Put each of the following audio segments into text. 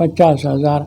50,000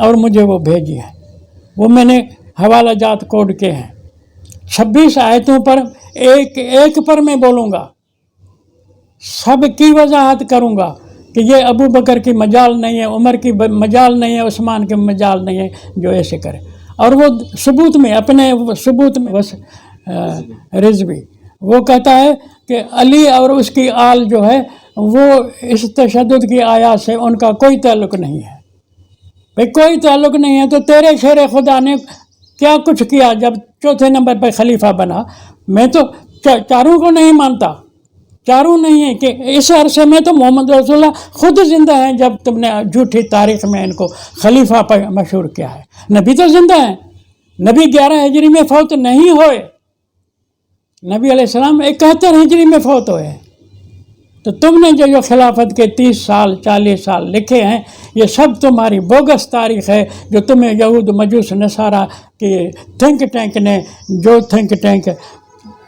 اور مجھے وہ بھیجی ہے. وہ میں نے حوالہ جات کوڈ کے ہیں. 26 آیتوں پر ایک ایک پر میں بولوں گا, سب کی وضاحت کروں گا کہ یہ ابو بکر کی مجال نہیں ہے, عمر کی مجال نہیں ہے, عثمان کی مجال نہیں ہے جو ایسے کرے. اور وہ ثبوت میں, اپنے ثبوت میں رضوی وہ کہتا ہے کہ علی اور اس کی آل جو ہے وہ اس تشدد کی آیات سے ان کا کوئی تعلق نہیں ہے. بھائی کوئی تعلق نہیں ہے تو تیرے شیر خدا نے کیا کچھ کیا جب چوتھے نمبر پہ خلیفہ بنا؟ میں تو چاروں کو نہیں مانتا, چاروں نہیں ہے کہ اس عرصے میں تو محمد رسول اللہ خود زندہ ہیں جب تم نے جھوٹی تاریخ میں ان کو خلیفہ پر مشہور کیا ہے. نبی تو زندہ ہیں, نبی 11 ہجری میں فوت نہیں ہوئے, نبی علیہ السلام 71 ہجری میں فوت ہوئے. تو تم نے جو خلافت کے 30 سال 40 سال لکھے ہیں یہ سب تمہاری بوگس تاریخ ہے جو تمہیں یہود مجوس نصارہ کے تھنک ٹینک نے, جو تھنک ٹینک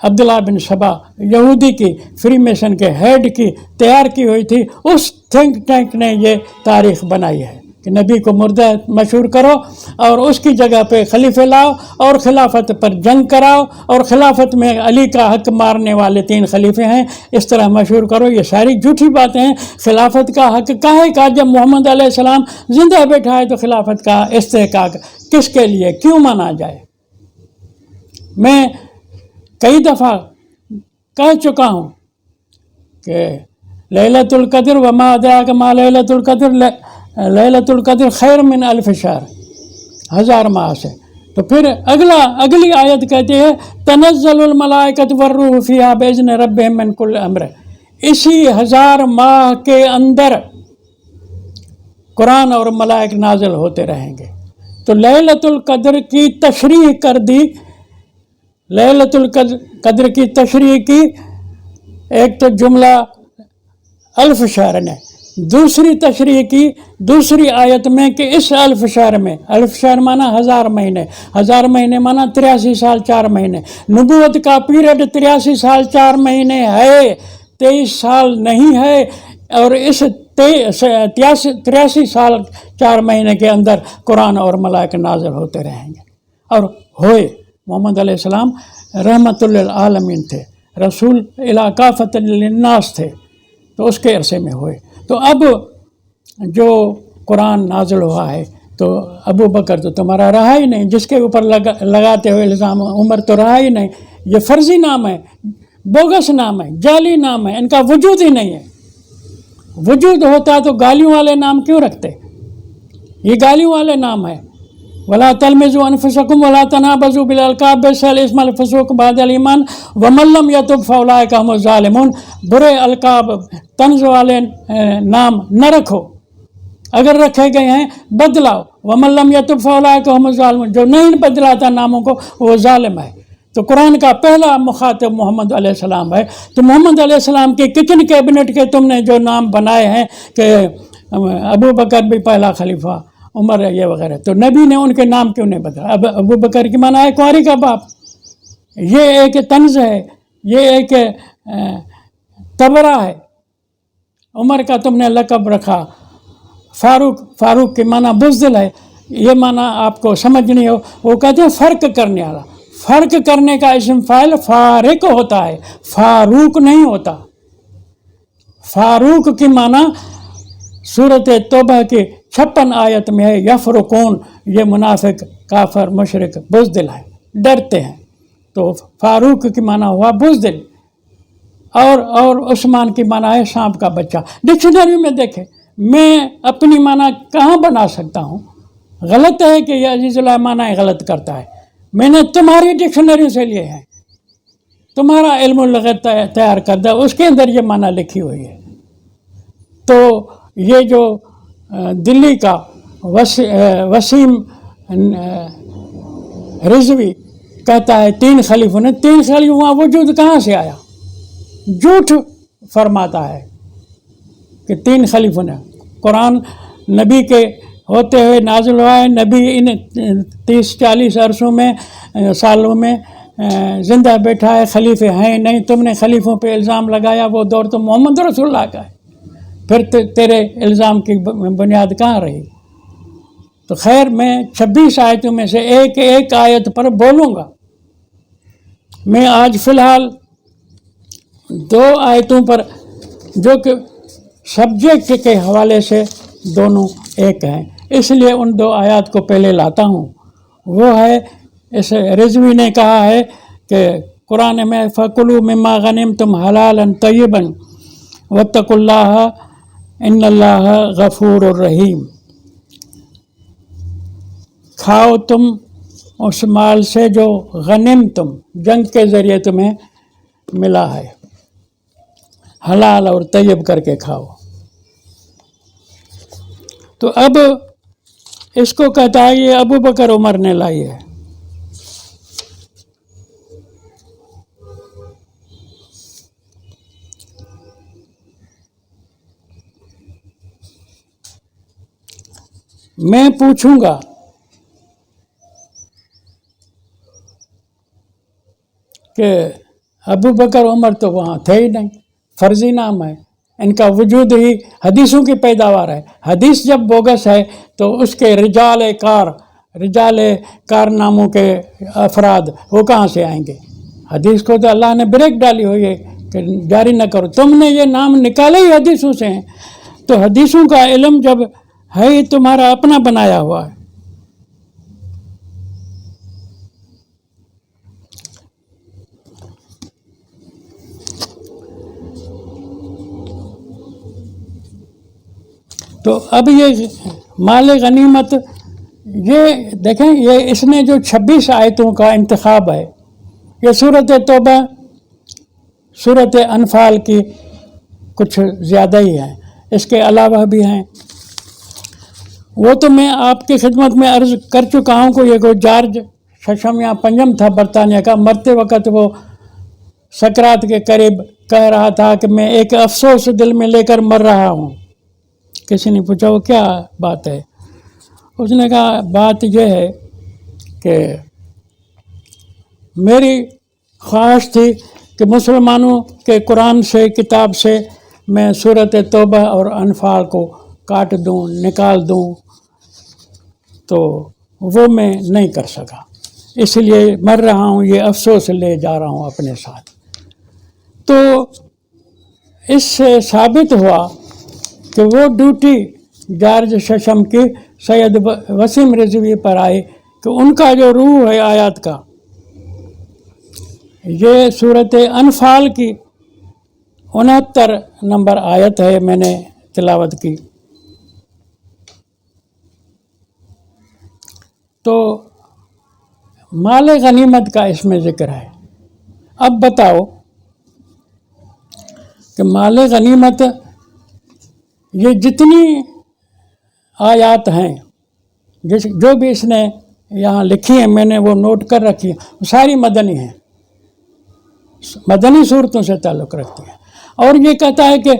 عبداللہ بن سبا یہودی کی فری میسن کے ہیڈ کی تیار کی ہوئی تھی, اس تھنک ٹینک نے یہ تاریخ بنائی ہے کہ نبی کو مردہ مشہور کرو اور اس کی جگہ پہ خلیفہ لاؤ اور خلافت پر جنگ کراؤ اور خلافت میں علی کا حق مارنے والے 3 خلیفے ہیں اس طرح مشہور کرو. یہ ساری جھوٹی باتیں ہیں. خلافت کا حق کاہے کا جب محمد علیہ السلام زندہ بیٹھا ہے تو خلافت کا استحقاق کس کے لیے کیوں مانا جائے؟ میں کئی دفعہ کہہ چکا ہوں کہ لیلۃ القدر وما ادراک ما لیلۃ القدر, لیلۃ القدر خیر من الف شہر, 1000 ماہ سے. تو پھر اگلی آیت کہتی ہے تنزل الملائکۃ والروح فیہا باذن ربہم من کل امر. اسی 1000 ماہ کے اندر قرآن اور ملائک نازل ہوتے رہیں گے. تو لیلۃ القدر کی تشریح کر دی, لیلۃ القدر کی تشریح کی ایک تو جملہ الف شہر نے, دوسری تشریح کی دوسری آیت میں کہ اس الف شہر میں, الف شہر مانا 1000 مہینے, 1000 مہینے مانا 83 سال 4 مہینے. نبوت کا پیریڈ 83 سال 4 مہینے ہے, 23 سال نہیں ہے. اور اس 83 سال 4 مہینے کے اندر قرآن اور ملائک نازل ہوتے رہیں گے. اور ہوئے. محمد علیہ السلام رحمت للعالمین تھے, رسول الی کافۃ للناس تھے, تو اس کے عرصے میں ہوئے. تو اب جو قرآن نازل ہوا ہے تو ابو بکر تو تمہارا رہا ہی نہیں, جس کے اوپر لگاتے ہوئے الزام عمر تو رہا ہی نہیں. یہ فرضی نام ہے, بوگس نام ہے, جعلی نام ہے, ان کا وجود ہی نہیں ہے. وجود ہوتا تو گالیوں والے نام کیوں رکھتے؟ یہ گالیوں والے نام ہے. ولا تلمزوا انفسکم ولا تنابزوا بالالقاب بئس الاسم الفسوق بعد الایمان ومن لم یتب فاولئک هم الظالمون. برے القاب طنز والے نام نہ رکھو, اگر رکھے گئے ہیں بدلاؤ. ومن لم یتب فاولئک هم الظالمون, جو نہیں بدلاتا ناموں کو وہ ظالم ہے. تو قرآن کا پہلا مخاطب محمد علیہ السلام ہے. تو محمد علیہ السلام کی کچن کیبنٹ کے تم نے جو نام بنائے ہیں کہ ابو بکر بھی پہلا خلیفہ, عمر یہ وغیرہ, تو نبی نے ان کے نام کیوں نہیں بدلا؟ اب ابو بکر کی معنی ہے کنواری کا باپ. یہ ایک طنز ہے, یہ ایک تبرہ ہے. عمر کا تم نے لقب رکھا فاروق, فاروق کی معنی بزدل ہے. یہ معنی آپ کو سمجھ نہیں ہو. وہ کہتے ہیں فرق کرنے والا. فرق کرنے کا اسم فاعل فارق ہوتا ہے, فاروق نہیں ہوتا. فاروق کی معنی سورۃ توبہ کی 56 آیت میں ہے یفرقون. یہ منافق کافر مشرک بزدل ہے, ڈرتے ہیں. تو فاروق کی معنی ہوا بزدل. اور عثمان کی معنی ہے سانپ کا بچہ. ڈکشنری میں دیکھیں, میں اپنی معنی کہاں بنا سکتا ہوں؟ غلط ہے کہ یہ عزیز اللہ معنی غلط کرتا ہے. میں نے تمہاری ڈکشنری سے لیے ہیں, تمہارا علم اللغت تیار کردہ, اس کے اندر یہ معنی لکھی ہوئی ہے. تو یہ جو دلی کا وسیم رضوی کہتا ہے 3 خلیفوں نے, 3 خلیفوں کا وجود کہاں سے آیا؟ جھوٹ فرماتا ہے کہ 3 خلیفوں نے. قرآن نبی کے ہوتے ہوئے نازل ہوا ہے, نبی ان 30-40 عرصوں میں سالوں میں زندہ بیٹھا ہے, خلیفے ہیں نہیں. تم نے خلیفوں پہ الزام لگایا, وہ دور تو محمد رسول اللہ کا ہے. پھر تیرے الزام کی بنیاد کہاں رہی؟ تو خیر میں 26 آیتوں میں سے ایک ایک آیت پر بولوں گا. میں آج فی الحال 2 آیتوں پر جو کہ سبجیکٹ کے حوالے سے دونوں ایک ہیں، اس لیے ان 2 آیات کو پہلے لاتا ہوں. وہ ہے، اس رضوی نے کہا ہے کہ قرآن میں فَكُلُوا مِمَّا غَنِمْتُمْ حَلَالًا طَيِّبًا وَاتَّقُوا اللَّهَ إِنَّ اللَّهَ غَفُورٌ رَحِيمٌ. کھاؤ تم اس مال سے جو غنم تم جنگ کے ذریعے تمہیں ملا ہے، حلال اور طیب کر کے کھاؤ. تو اب اس کو کہتا ہے یہ ابو بکر عمر نے لائی ہے. میں پوچھوں گا کہ ابو بکر عمر تو وہاں تھے ہی نہیں، فرضی نام ہے، ان کا وجود ہی حدیثوں کی پیداوار ہے. حدیث جب بوگس ہے تو اس کے رجال کارناموں کے افراد وہ کہاں سے آئیں گے؟ حدیث کو تو اللہ نے بریک ڈالی ہوئی ہے کہ جاری نہ کرو. تم نے یہ نام نکالے ہی حدیثوں سے ہیں، تو حدیثوں کا علم جب ہے ہی تمہارا اپنا بنایا ہوا ہے. تو اب یہ مال غنیمت، یہ دیکھیں، یہ اس نے جو 26 آیتوں کا انتخاب ہے، یہ سورۃ توبہ، سورۃ انفال کی کچھ زیادہ ہی ہیں، اس کے علاوہ بھی ہیں. وہ تو میں آپ کی خدمت میں عرض کر چکا ہوں کہ یہ کوئی جارج ششم یا پنجم تھا برطانیہ کا. مرتے وقت وہ سکرات کے قریب کہہ رہا تھا کہ میں ایک افسوس دل میں لے کر مر رہا ہوں. کسی نے پوچھا وہ کیا بات ہے؟ اس نے کہا بات یہ ہے کہ میری خواہش تھی کہ مسلمانوں کے قرآن سے، کتاب سے میں سورۃ توبہ اور انفال کو کاٹ دوں، نکال دوں، تو وہ میں نہیں کر سکا، اس لیے مر رہا ہوں، یہ افسوس لے جا رہا ہوں اپنے ساتھ. تو اس سے ثابت ہوا کہ وہ ڈیوٹی جارج ششم کی سید وسیم رضوی پر آئی کہ ان کا جو روح ہے آیات کا، یہ سورۃ انفال کی 69 نمبر آیت ہے، میں نے تلاوت کی. تو مال غنیمت کا اس میں ذکر ہے. اب بتاؤ کہ مال غنیمت، یہ جتنی آیات ہیں جو بھی اس نے یہاں لکھی ہیں، میں نے وہ نوٹ کر رکھی ہیں، ساری مدنی ہیں، مدنی صورتوں سے تعلق رکھتی ہیں. اور یہ کہتا ہے کہ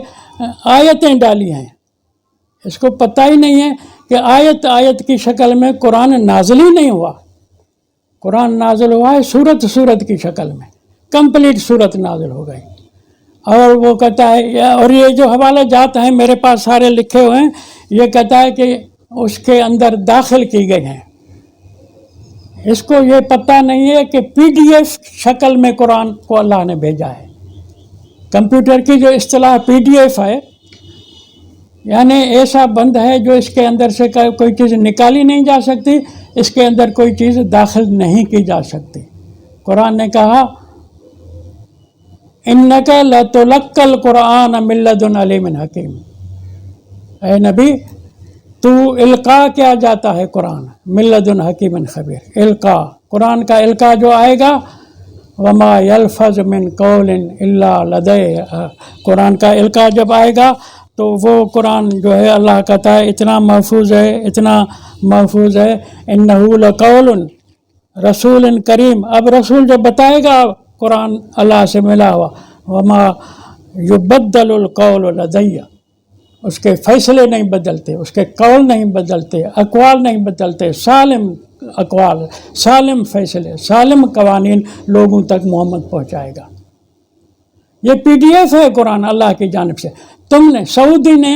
آیتیں ڈالی ہیں. اس کو پتہ ہی نہیں ہے کہ آیت کی شکل میں قرآن نازل ہی نہیں ہوا. قرآن نازل ہوا ہے سورت کی شکل میں، کمپلیٹ سورت نازل ہو گئی. اور وہ کہتا ہے، اور یہ جو حوالہ جات ہیں میرے پاس سارے لکھے ہوئے ہیں، یہ کہتا ہے کہ اس کے اندر داخل کی گئی ہیں. اس کو یہ پتہ نہیں ہے کہ PDF شکل میں قرآن کو اللہ نے بھیجا ہے. کمپیوٹر کی جو اصطلاح PDF ہے، یعنی ایسا بند ہے جو اس کے اندر سے کوئی چیز نکالی نہیں جا سکتی، اس کے اندر کوئی چیز داخل نہیں کی جا سکتی. قرآن نے کہا اِنَّكَ لَتُلَقَّى الْقُرْآنَ مِن لَّدُنْ عَلِيمٍ حَكِيمٍ. اے نبی، تو القاء کیا جاتا ہے قرآن، من لدن حکیم خبیر. القاء، قرآن کا القاء جو آئے گا، وما یلفظ من قول الا لدیہ، قرآن کا القاء جب آئے گا تو وہ قرآن جو ہے اللہ کہتا ہے اتنا محفوظ ہے، اتنا محفوظ ہے. انہ لقول رسول کریم. اب رسول جب بتائے گا قرآن اللہ سے ملا ہوا، وما یبدل القول لدیہ، اس کے فیصلے نہیں بدلتے، اس کے قول نہیں بدلتے، اقوال نہیں بدلتے، سالم اقوال، سالم فیصلے، سالم قوانین لوگوں تک محمد پہنچائے گا. یہ PDF ہے قرآن اللہ کی جانب سے. تم نے، سعودی نے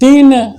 3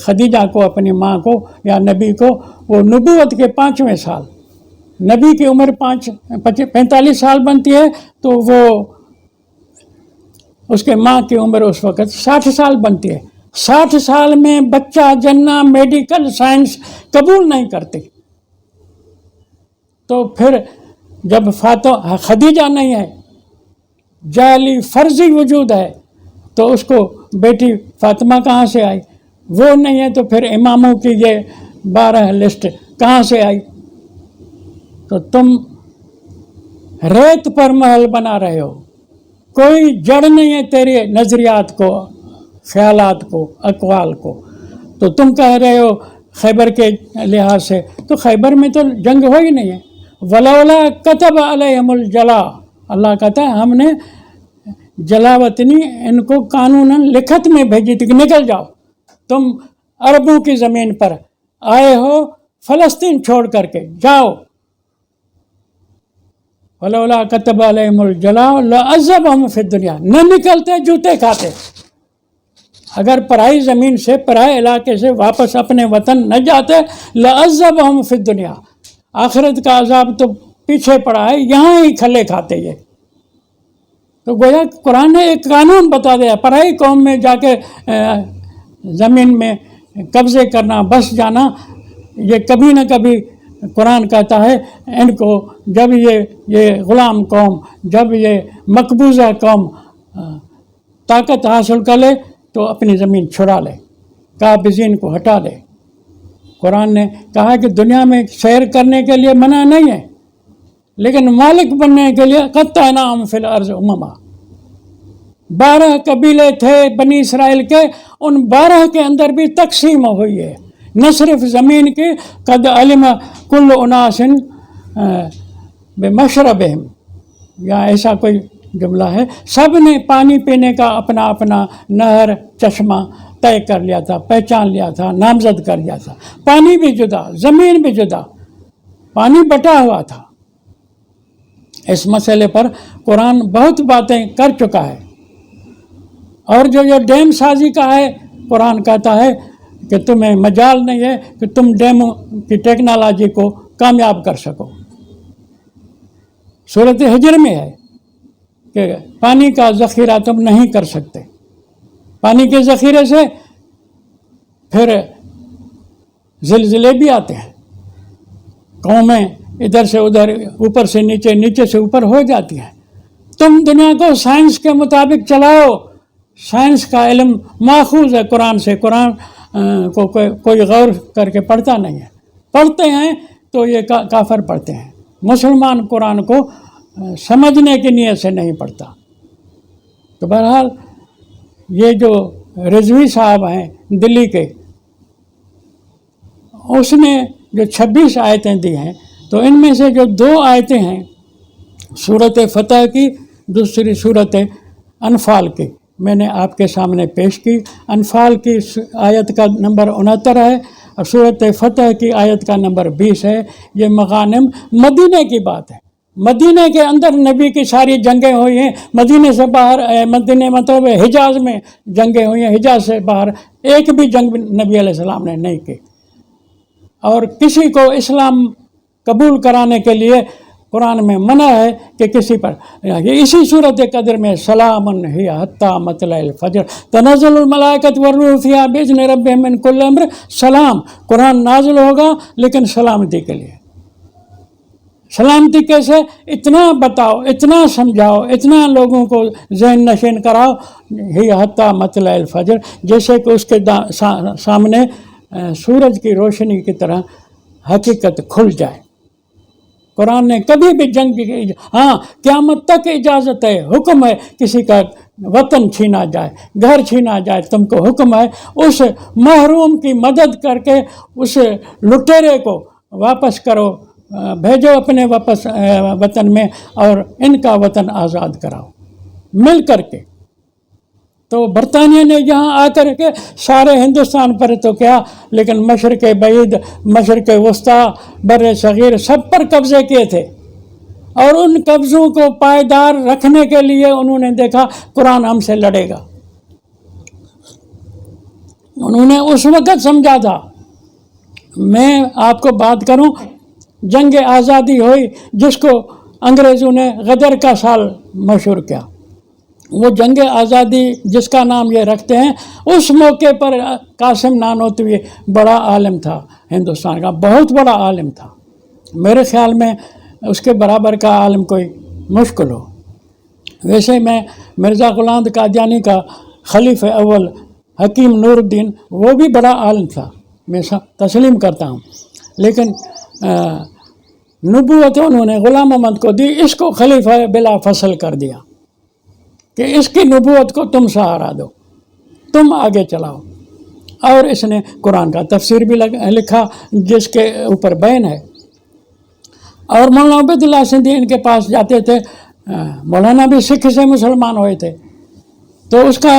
خدیجہ کو، اپنی ماں کو یا نبی کو، وہ نبوت کے 5ویں سال، نبی کی عمر 45 سال بنتی ہے تو وہ اس کے ماں کی عمر اس وقت 60 سال بنتی ہے۔ 60 سال میں بچہ جنہ میڈیکل سائنس قبول نہیں کرتی، تو پھر جب خدیجہ نہیں ہے، جعلی فرضی وجود ہے، تو اس کو بیٹی فاطمہ کہاں سے آئی؟ وہ نہیں ہے تو پھر اماموں کی یہ 12 لسٹ کہاں سے آئی؟ تو تم ریت پر محل بنا رہے ہو، کوئی جڑ نہیں ہے تیرے نظریات کو، خیالات کو، اقوال کو، تو تم کہہ رہے ہو خیبر کے لحاظ سے، تو خیبر میں تو جنگ ہو ہی نہیں ہے۔ ولولا کتب علیہم الجلا، اللہ کہتا ہے ہم نے جلاوطنی ان کو قانوناً لکھت میں بھیجی تھی کہ نکل جاؤ، تم عربوں کی زمین پر آئے ہو، فلسطین چھوڑ کر کے جاؤ۔ ولولا کتب علیہم الجلا لعذبہم فی الدنیا، نہ نکلتے جوتے کھاتے۔ اگر پرائی زمین سے، پرائے علاقے سے واپس اپنے وطن نہ جاتے، لعذبہم فی الدنیا، آخرت کا عذاب تو پیچھے پڑا ہے، یہاں ہی کھلے کھاتے یہ۔ تو گویا قرآن نے ایک قانون بتا دیا، پرائی قوم میں جا کے زمین میں قبضے کرنا، بس جانا، یہ کبھی نہ کبھی قرآن کہتا ہے ان کو، جب یہ غلام قوم، جب یہ مقبوضہ قوم طاقت حاصل کر لے تو اپنی زمین چھڑا لے، قابضین کو ہٹا لے۔ قرآن نے کہا کہ دنیا میں سیر کرنے کے لیے منع نہیں ہے، لیکن مالک بننے کے لیے قطعناہم فی الارض امما۔ 12 قبیلے تھے بنی اسرائیل کے، ان 12 کے اندر بھی تقسیم ہوئی ہے، نہ صرف زمین کی، قد علم کل اناس بمشربہم، یا ایسا کوئی جملہ ہے، سب نے پانی پینے کا اپنا اپنا نہر، چشمہ طے کر لیا تھا، پہچان لیا تھا، نامزد کر لیا تھا۔ پانی بھی جدا، زمین بھی جدا، پانی بٹا ہوا تھا۔ اس مسئلے پر قرآن بہت باتیں کر چکا ہے، اور جو ڈیم سازی کا ہے، قرآن کہتا ہے کہ تمہیں مجال نہیں ہے کہ تم ڈیم کی ٹیکنالوجی کو کامیاب کر سکو۔ سورۃ حجر میں ہے کہ پانی کا ذخیرہ تم نہیں کر سکتے، پانی کے ذخیرے سے پھر زلزلے بھی آتے ہیں، قومیں ادھر سے ادھر، اوپر سے نیچے، نیچے سے اوپر ہو جاتی ہیں۔ تم دنیا کو سائنس کے مطابق چلاؤ، سائنس کا علم ماخوذ ہے قرآن سے، قرآن کو کوئی غور کر کے پڑھتا نہیں ہے، پڑھتے ہیں تو یہ کافر پڑھتے ہیں، مسلمان قرآن کو سمجھنے کی نیت سے نہیں پڑھتا۔ تو بہرحال یہ جو رضوی صاحب ہیں دلی کے، اس نے جو 26 آیتیں دی ہیں، تو ان میں سے جو 2 آیتیں ہیں سورۃ فتح کی، دوسری سورۃ انفال کی، میں نے آپ کے سامنے پیش کی۔ انفال کی آیت کا نمبر 69 ہے اور سورۃ فتح کی آیت کا نمبر 20 ہے۔ یہ مغانم مدینہ کی بات ہے، مدینہ کے اندر نبی کی ساری جنگیں ہوئی ہیں، مدینہ سے باہر، مدینہ مطلب حجاز میں جنگیں ہوئی ہیں، حجاز سے باہر ایک بھی جنگ نبی علیہ السلام نے نہیں کی۔ اور کسی کو اسلام قبول کرانے کے لیے قرآن میں منع ہے کہ کسی پر، اسی صورت قدر میں سلام ہی حتی مطلع الفجر تنزل الملائکۃ والروح فیہا بإذن ربہم من کل امر، سلام، قرآن نازل ہوگا لیکن سلامتی کے لیے۔ سلامتی کیسے؟ اتنا بتاؤ، اتنا سمجھاؤ، اتنا لوگوں کو ذہن نشین کراؤ، ہی حتی مطلع الفجر، جیسے کہ اس کے سامنے سورج کی روشنی کی طرح حقیقت کھل جائے۔ قرآن نے کبھی بھی جنگ کی، ہاں قیامت تک اجازت ہے، حکم ہے، کسی کا وطن چھینا جائے، گھر چھینا جائے، تم کو حکم ہے اس محروم کی مدد کر کے اس لٹیرے کو واپس کرو، بھیجو اپنے واپس وطن میں، اور ان کا وطن آزاد کراؤ مل کر کے۔ تو برطانیہ نے یہاں آ کر کے سارے ہندوستان پر تو کیا، لیکن مشرق بعید، مشرق وسطیٰ، بر صغیر سب پر قبضے کیے تھے، اور ان قبضوں کو پائیدار رکھنے کے لیے انہوں نے دیکھا قرآن ہم سے لڑے گا، انہوں نے اس وقت سمجھا تھا. میں آپ کو بات کروں، جنگ آزادی ہوئی جس کو انگریزوں نے غدر کا سال مشہور کیا. وہ جنگ آزادی جس کا نام یہ رکھتے ہیں، اس موقع پر قاسم نانوتوی بڑا عالم تھا، ہندوستان کا بہت بڑا عالم تھا. میرے خیال میں اس کے برابر کا عالم کوئی مشکل ہو. ویسے میں مرزا غلام قادیانی کا خلیفہ اول حکیم نور الدین، وہ بھی بڑا عالم تھا، میں تسلیم کرتا ہوں، لیکن نبوت انہوں نے غلام محمد کو دی، اس کو خلیفہ بلا فصل کر دیا کہ اس کی نبوت کو تم سہارا دو، تم آگے چلاؤ. اور اس نے قرآن کا تفسیر بھی لکھا جس کے اوپر بیان ہے. اور مولانا عبید اللہ سندھی ان کے پاس جاتے تھے. مولانا بھی سکھ سے مسلمان ہوئے تھے، تو اس کا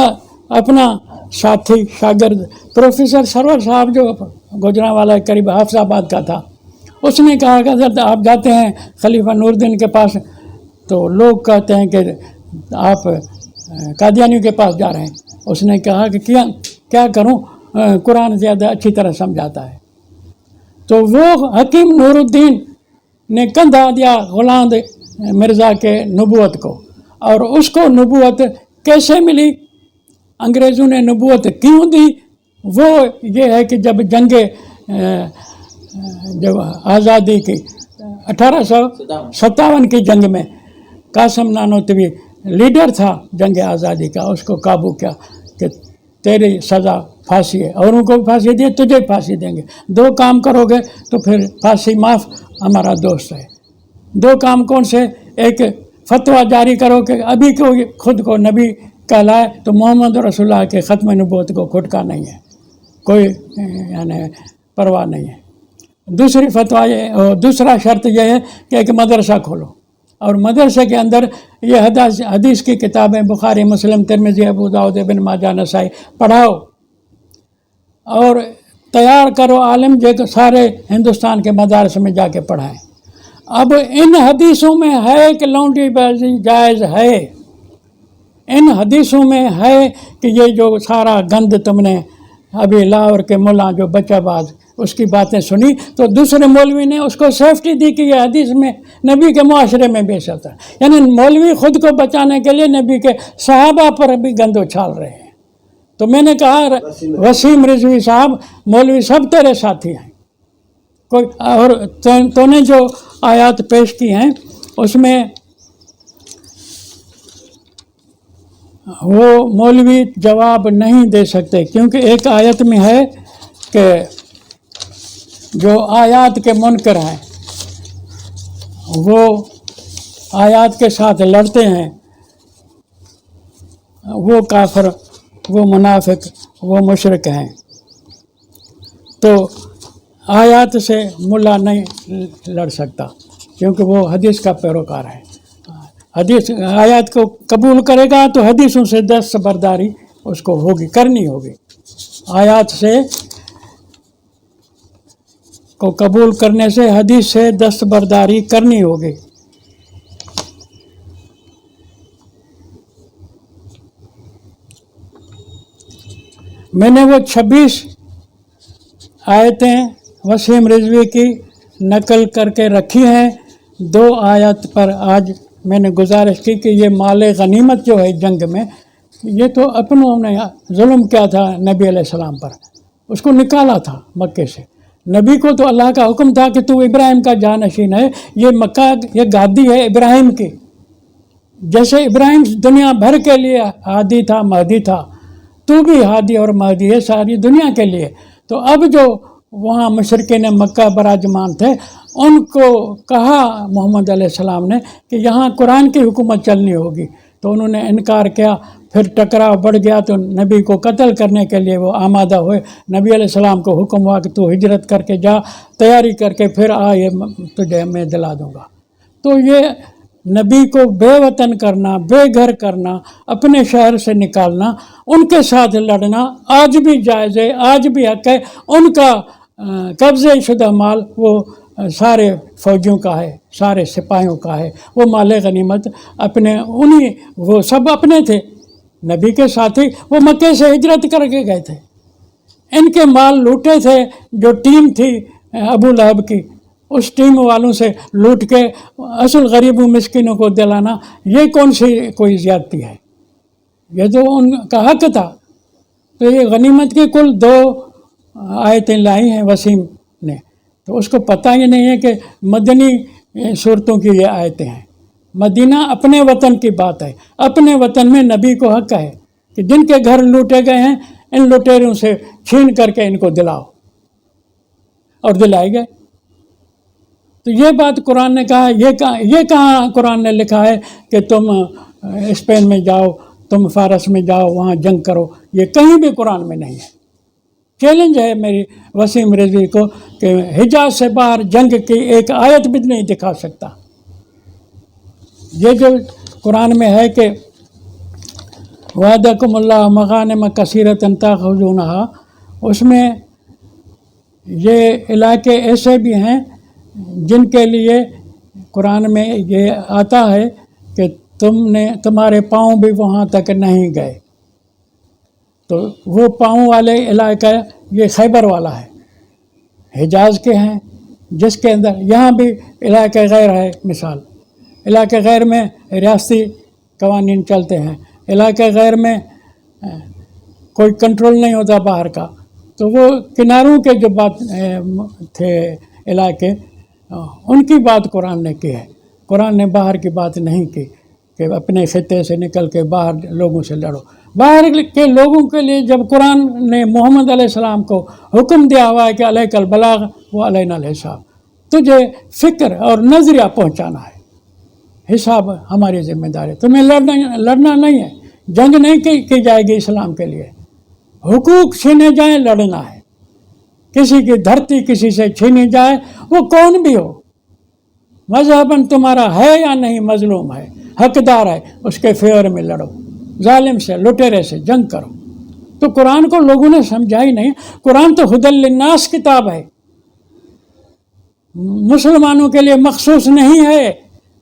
اپنا ساتھی شاگرد پروفیسر سرور صاحب جو گوجرانوالہ قریب حافظ آباد کا تھا، اس نے کہا کہ حضرت آپ جاتے ہیں خلیفہ نور الدین کے پاس تو لوگ کہتے ہیں کہ آپ قادیانیوں کے پاس جا رہے ہیں. اس نے کہا کہ کیا کروں، قرآن زیادہ اچھی طرح سمجھاتا ہے. تو وہ حکیم نور الدین نے کندھا دیا غلام مرزا کے نبوت کو. اور اس کو نبوت کیسے ملی، انگریزوں نے نبوت کیوں دی، وہ یہ ہے کہ جب آزادی کی 1857 کی جنگ میں قاسم نانوتوی لیڈر تھا جنگ آزادی کا، اس کو قابو کیا کہ تیری سزا پھانسی ہے، اوروں کو پھانسی دی، تجھے پھانسی دیں گے. 2 کام کرو گے تو پھر پھانسی معاف، ہمارا دوست ہے. 2 کام کون سے؟ ایک فتویٰ جاری کرو کہ ابھی کو خود کو نبی کہلائے تو محمد رسول اللہ کے ختم نبوت کو کھٹکا نہیں ہے، کوئی یعنی پرواہ نہیں ہے. دوسری فتویٰ دوسرا شرط یہ ہے کہ ایک مدرسہ کھولو، اور مدرسے کے اندر یہ حدیث کی کتابیں بخاری، مسلم، ترمذی، ابو داؤد، ابن ماجہ، نسائی پڑھاؤ، اور تیار کرو عالم جو سارے ہندوستان کے مدارس میں جا کے پڑھائیں. اب ان حدیثوں میں ہے کہ لونڈی بازی جائز ہے، ان حدیثوں میں ہے کہ یہ جو سارا گند تم نے ابھی لاہور کے ملا جو بچہ باز اس کی باتیں سنی، تو دوسرے مولوی نے اس کو سیفٹی دی کہ یہ حدیث میں نبی کے معاشرے میں بے شرط ہے. یعنی مولوی خود کو بچانے کے لیے نبی کے صحابہ پر بھی گند اچھال رہے ہیں. تو میں نے کہا وسیم رضوی صاحب، مولوی سب تیرے ساتھی ہیں، کوئی اور تو نے جو آیات پیش کی ہیں اس میں وہ مولوی جواب نہیں دے سکتے، کیونکہ ایک آیت میں ہے کہ جو آیات کے منکر ہیں وہ آیات کے ساتھ لڑتے ہیں، وہ کافر، وہ منافق، وہ مشرک ہیں. تو آیات سے ملا نہیں لڑ سکتا کیونکہ وہ حدیث کا پیروکار ہے. حدیث آیات کو قبول کرے گا تو حدیثوں سے دستبرداری اس کو ہوگی، کرنی ہوگی. آیات سے کو قبول کرنے سے حدیث سے دستبرداری کرنی ہوگی. میں نے وہ 26 آیتیں وسیم رضوی کی نقل کر کے رکھی ہیں. 2 آیت پر آج میں نے گزارش کی کہ یہ مال غنیمت جو ہے جنگ میں، یہ تو اپنوں نے ظلم کیا تھا نبی علیہ السلام پر، اس کو نکالا تھا مکے سے. نبی کو تو اللہ کا حکم تھا کہ تو ابراہیم کا جانشین ہے، یہ مکہ یہ گادی ہے ابراہیم کی. جیسے ابراہیم دنیا بھر کے لیے ہادی تھا، مہدی تھا، تو بھی ہادی اور مہدی ہے ساری دنیا کے لیے. تو اب جو وہاں مشرکین مکہ براجمان تھے، ان کو کہا محمد علیہ السلام نے کہ یہاں قرآن کی حکومت چلنی ہوگی، تو انہوں نے انکار کیا. پھر ٹکراؤ بڑھ گیا تو نبی کو قتل کرنے کے لیے وہ آمادہ ہوئے. نبی علیہ السلام کو حکم ہوا کہ تو ہجرت کر کے جا، تیاری کر کے پھر آ، یہ تجھے میں دلا دوں گا. تو یہ نبی کو بے وطن کرنا، بے گھر کرنا، اپنے شہر سے نکالنا، ان کے ساتھ لڑنا آج بھی جائز ہے، آج بھی حق ہے. ان کا قبضے شدہ مال وہ سارے فوجیوں کا ہے، سارے سپاہیوں کا ہے. وہ مال غنیمت اپنے وہ سب اپنے تھے، نبی کے ساتھی وہ مکے سے ہجرت کر کے گئے تھے. ان کے مال لوٹے تھے جو ٹیم تھی ابو لہب کی، اس ٹیم والوں سے لوٹ کے اصل غریب و مسکینوں کو دلانا، یہ کون سی کوئی زیادتی ہے؟ یہ تو ان کا حق تھا۔ تو یہ غنیمت کی کل 2 آیتیں لائی ہیں وسیم نے، تو اس کو پتہ ہی نہیں ہے کہ مدنی صورتوں کی یہ آیتیں ہیں۔ مدینہ اپنے وطن کی بات ہے، اپنے وطن میں نبی کو حق ہے کہ جن کے گھر لوٹے گئے ہیں ان لٹیروں سے چھین کر کے ان کو دلاؤ، اور دلائے گئے۔ تو یہ بات قرآن نے کہا، یہ کہاں قرآن نے لکھا ہے کہ تم اسپین میں جاؤ، تم فارس میں جاؤ، وہاں جنگ کرو؟ یہ کہیں بھی قرآن میں نہیں ہے۔ چیلنج ہے میری وسیم رضوی کو کہ حجاز سے باہر جنگ کی ایک آیت بھی نہیں دکھا سکتا۔ یہ جو قرآن میں ہے کہ وعدکم اللہ مغانم کثیرۃ تاخذونہا، اس میں یہ علاقے ایسے بھی ہیں جن کے لیے قرآن میں یہ آتا ہے کہ تمہارے پاؤں بھی وہاں تک نہیں گئے۔ تو وہ پاؤں والے علاقہ یہ خیبر والا ہے، حجاز کے ہیں، جس کے اندر یہاں بھی علاقہ غیر ہے۔ مثال علاقہ غیر میں ریاستی قوانین چلتے ہیں، علاقہ غیر میں کوئی کنٹرول نہیں ہوتا باہر کا۔ تو وہ کناروں کے جو بات تھے علاقے، ان کی بات قرآن نے کی ہے۔ قرآن نے باہر کی بات نہیں کی کہ اپنے خطے سے نکل کے باہر لوگوں سے لڑو۔ باہر کے لوگوں کے لیے جب قرآن نے محمد علیہ السلام کو حکم دیا ہوا ہے کہ علیک البلاغ و علینا الحساب، تجھے فکر اور نظریہ پہنچانا ہے، حساب ہماری ذمہ داری ہے۔ تمہیں لڑنا نہیں ہے، جنگ نہیں کی جائے گی اسلام کے لیے۔ حقوق چھینے جائیں لڑنا ہے، کسی کی دھرتی کسی سے چھینی جائے، وہ کون بھی ہو، مذہباً تمہارا ہے یا نہیں، مظلوم ہے، حقدار ہے، اس کے فیور میں لڑو، ظالم سے لٹیرے سے جنگ کرو۔ تو قرآن کو لوگوں نے سمجھا ہی نہیں۔ قرآن تو ہدی للناس کتاب ہے، مسلمانوں کے لیے مخصوص نہیں ہے،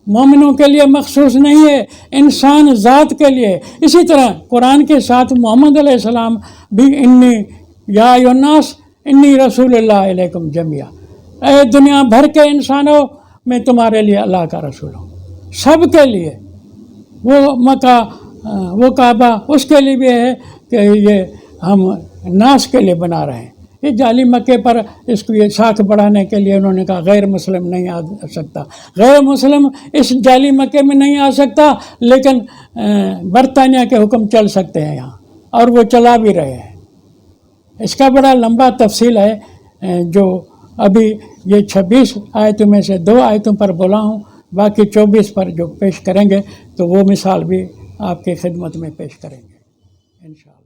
مومنوں کے لیے مخصوص نہیں ہے، انسان ذات کے لیے۔ اسی طرح قرآن کے ساتھ محمد علیہ السلام بھی انی یا ایھا الناس انی رسول اللہ علیکم جمیعا، اے دنیا بھر کے انسانوں میں تمہارے لیے اللہ کا رسول ہوں، سب کے لیے۔ وہ مکہ، وہ کعبہ، اس کے لیے بھی ہے کہ یہ ہم ناس کے لیے بنا رہے ہیں۔ یہ جعلی مکے پر اس کو یہ شاخ بڑھانے کے لیے انہوں نے کہا غیر مسلم نہیں آ سکتا، غیر مسلم اس جعلی مکے میں نہیں آ سکتا، لیکن برطانیہ کے حکم چل سکتے ہیں یہاں، اور وہ چلا بھی رہے ہیں۔ اس کا بڑا لمبا تفصیل ہے، جو ابھی یہ 26 آیتوں میں سے 2 آیتوں پر بولا ہوں، باقی 24 پر جو پیش کریں گے تو وہ مثال بھی آپ کی خدمت میں پیش کریں گے انشاءاللہ۔